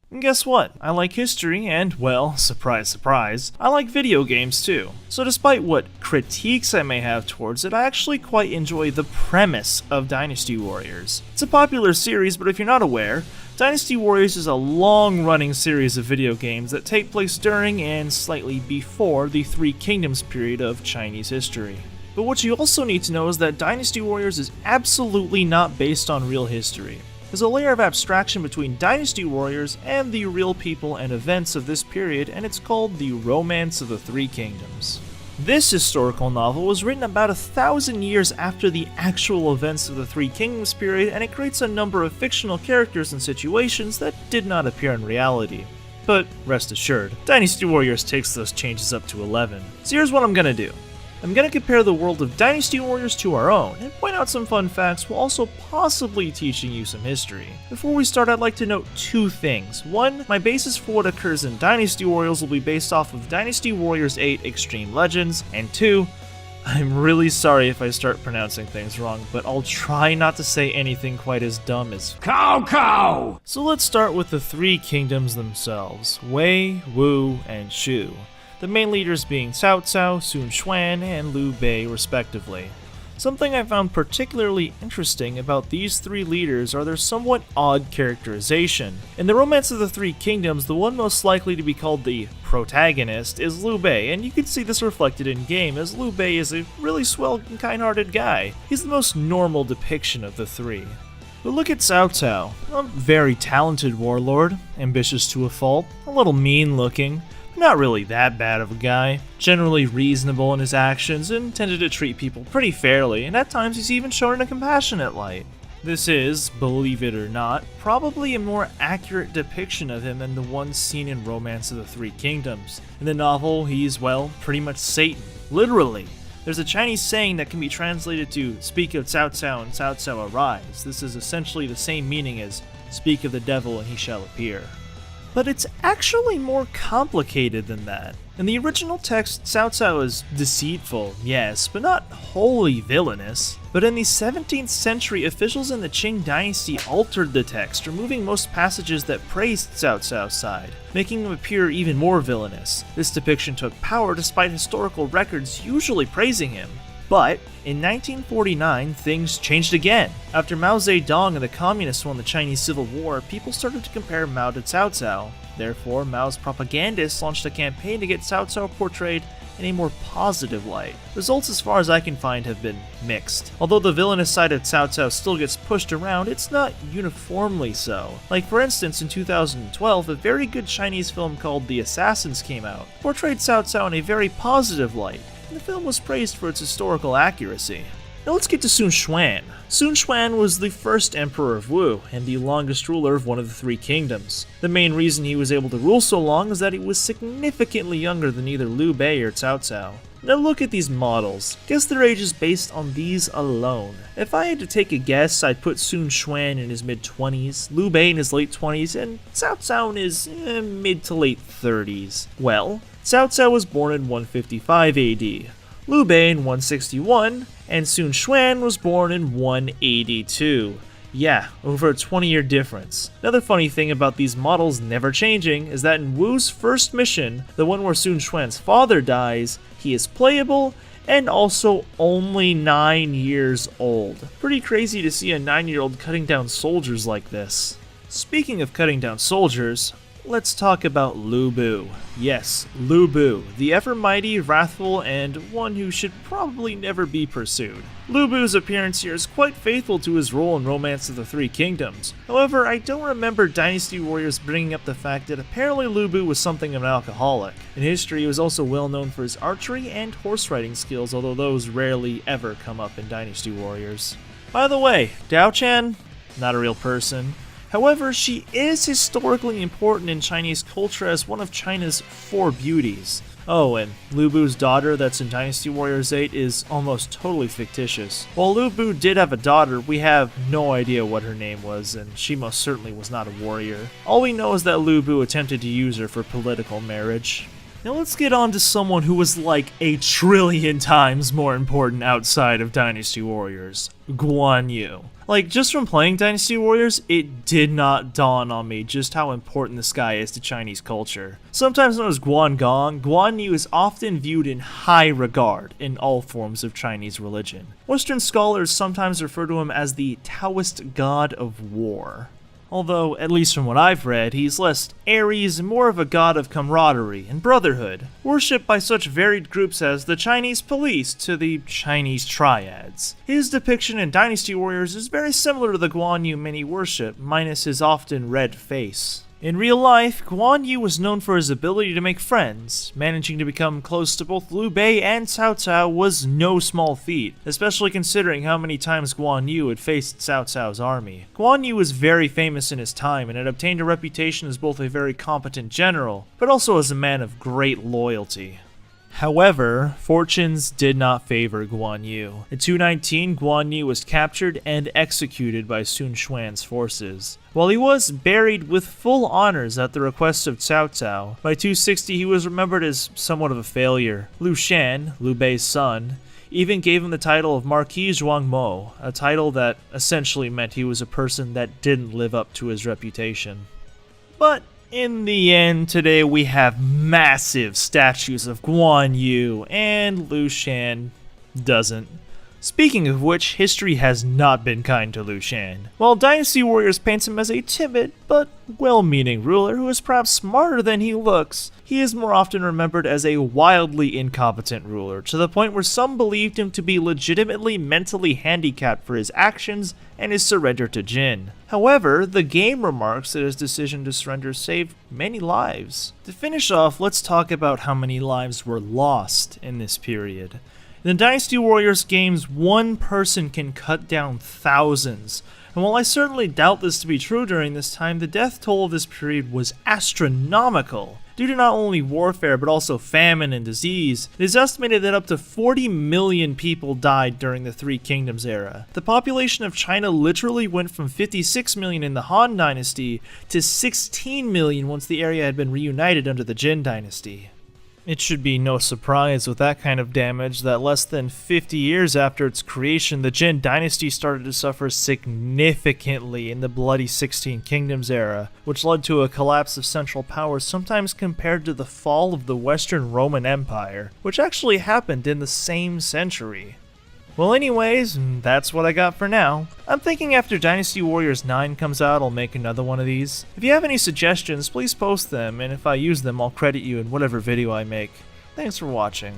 And guess what? I like history and, well, surprise surprise, I like video games too. So despite what critiques I may have towards it, I actually quite enjoy the premise of Dynasty Warriors. It's a popular series, but if you're not aware, Dynasty Warriors is a long-running series of video games that take place during and slightly before the Three Kingdoms period of Chinese history. But what you also need to know is that Dynasty Warriors is absolutely not based on real history. There's a layer of abstraction between Dynasty Warriors and the real people and events of this period, and it's called the Romance of the Three Kingdoms. This historical novel was written about 1,000 years after the actual events of the Three Kingdoms period, and it creates a number of fictional characters and situations that did not appear in reality. But rest assured, Dynasty Warriors takes those changes up to 11. So here's what I'm gonna do. I'm going to compare the world of Dynasty Warriors to our own, and point out some fun facts while also possibly teaching you some history. Before we start, I'd like to note two things. One, my basis for what occurs in Dynasty Warriors will be based off of Dynasty Warriors 8 Extreme Legends, and two, I'm really sorry if I start pronouncing things wrong, but I'll try not to say anything quite as dumb as cow. So let's start with the Three Kingdoms themselves, Wei, Wu, and Shu. The main leaders being Cao Cao, Sun Quan, and Liu Bei respectively. Something I found particularly interesting about these three leaders are their somewhat odd characterization. In the Romance of the Three Kingdoms, the one most likely to be called the protagonist is Liu Bei, and you can see this reflected in game as Liu Bei is a really swell and kind-hearted guy. He's the most normal depiction of the three. But look at Cao Cao, a very talented warlord, ambitious to a fault, a little mean-looking, not really that bad of a guy, generally reasonable in his actions and tended to treat people pretty fairly, and at times he's even shown in a compassionate light. This is, believe it or not, probably a more accurate depiction of him than the one seen in Romance of the Three Kingdoms. In the novel, he's, well, pretty much Satan. Literally. There's a Chinese saying that can be translated to speak of Cao Cao and Cao Cao arise. This is essentially the same meaning as speak of the devil and he shall appear. But it's actually more complicated than that. In the original text, Cao Cao is deceitful, yes, but not wholly villainous. But in the 17th century, officials in the Qing dynasty altered the text, removing most passages that praised Cao Cao's side, making him appear even more villainous. This depiction took power despite historical records usually praising him. But in 1949, things changed again. After Mao Zedong and the Communists won the Chinese Civil War, people started to compare Mao to Cao Cao. Therefore, Mao's propagandists launched a campaign to get Cao Cao portrayed in a more positive light. Results, as far as I can find, have been mixed. Although the villainous side of Cao Cao still gets pushed around, it's not uniformly so. Like for instance, in 2012, a very good Chinese film called The Assassins came out, portrayed Cao Cao in a very positive light. The film was praised for its historical accuracy. Now let's get to Sun Quan. Sun Quan was the first emperor of Wu, and the longest ruler of one of the Three Kingdoms. The main reason he was able to rule so long is that he was significantly younger than either Liu Bei or Cao Cao. Now look at these models. Guess their ages based on these alone. If I had to take a guess, I'd put Sun Quan in his mid-20s, Liu Bei in his late 20s, and Cao Cao in his mid to late 30s. Well, Cao Cao was born in 155 AD, Liu Bei in 161, and Sun Quan was born in 182. Yeah, over a 20-year difference. Another funny thing about these models never changing is that in Wu's first mission, the one where Sun Quan's father dies, he is playable and also only 9 years old. Pretty crazy to see a 9-year-old cutting down soldiers like this. Speaking of cutting down soldiers, let's talk about Liu Boo. Yes, Liu Boo, the ever-mighty, wrathful, and one who should probably never be pursued. Liu Boo's appearance here is quite faithful to his role in Romance of the Three Kingdoms. However, I don't remember Dynasty Warriors bringing up the fact that apparently Liu Boo was something of an alcoholic. In history, he was also well known for his archery and horse riding skills, although those rarely ever come up in Dynasty Warriors. By the way, Diaochan, not a real person. However, she is historically important in Chinese culture as one of China's 4 beauties. Oh, and Liu Boo's daughter that's in Dynasty Warriors 8 is almost totally fictitious. While Liu Boo did have a daughter, we have no idea what her name was, and she most certainly was not a warrior. All we know is that Liu Boo attempted to use her for political marriage. Now let's get on to someone who was like a trillion times more important outside of Dynasty Warriors, Guan Yu. Like, just from playing Dynasty Warriors, it did not dawn on me just how important this guy is to Chinese culture. Sometimes known as Guan Yu is often viewed in high regard in all forms of Chinese religion. Western scholars sometimes refer to him as the Taoist god of war. Although, at least from what I've read, he's less airy and more of a god of camaraderie and brotherhood, worshipped by such varied groups as the Chinese police to the Chinese triads. His depiction in Dynasty Warriors is very similar to the Guan Yu many worship, minus his often red face. In real life, Guan Yu was known for his ability to make friends. Managing to become close to both Liu Bei and Cao Cao was no small feat, especially considering how many times Guan Yu had faced Cao Cao's army. Guan Yu was very famous in his time and had obtained a reputation as both a very competent general, but also as a man of great loyalty. However, fortunes did not favor Guan Yu. In 219, Guan Yu was captured and executed by Sun Quan's forces. While he was buried with full honors at the request of Cao Cao, by 260 he was remembered as somewhat of a failure. Liu Shan, Liu Bei's son, even gave him the title of Marquis Zhuang Mo, a title that essentially meant he was a person that didn't live up to his reputation. But in the end, today we have massive statues of Guan Yu, and Liu Shan doesn't. Speaking of which, history has not been kind to Liu Shan. While Dynasty Warriors paints him as a timid but well-meaning ruler who is perhaps smarter than he looks, he is more often remembered as a wildly incompetent ruler, to the point where some believed him to be legitimately mentally handicapped for his actions and his surrender to Jin. However, the game remarks that his decision to surrender saved many lives. To finish off, let's talk about how many lives were lost in this period. In the Dynasty Warriors games, one person can cut down thousands, and while I certainly doubt this to be true during this time, the death toll of this period was astronomical. Due to not only warfare but also famine and disease, it is estimated that up to 40 million people died during the Three Kingdoms era. The population of China literally went from 56 million in the Han Dynasty to 16 million once the area had been reunited under the Jin Dynasty. It should be no surprise with that kind of damage that less than 50 years after its creation, the Jin Dynasty started to suffer significantly in the bloody 16 Kingdoms era, which led to a collapse of central power sometimes compared to the fall of the Western Roman Empire, which actually happened in the same century. Well anyways, that's what I got for now. I'm thinking after Dynasty Warriors 9 comes out, I'll make another one of these. If you have any suggestions, please post them, and if I use them, I'll credit you in whatever video I make. Thanks for watching.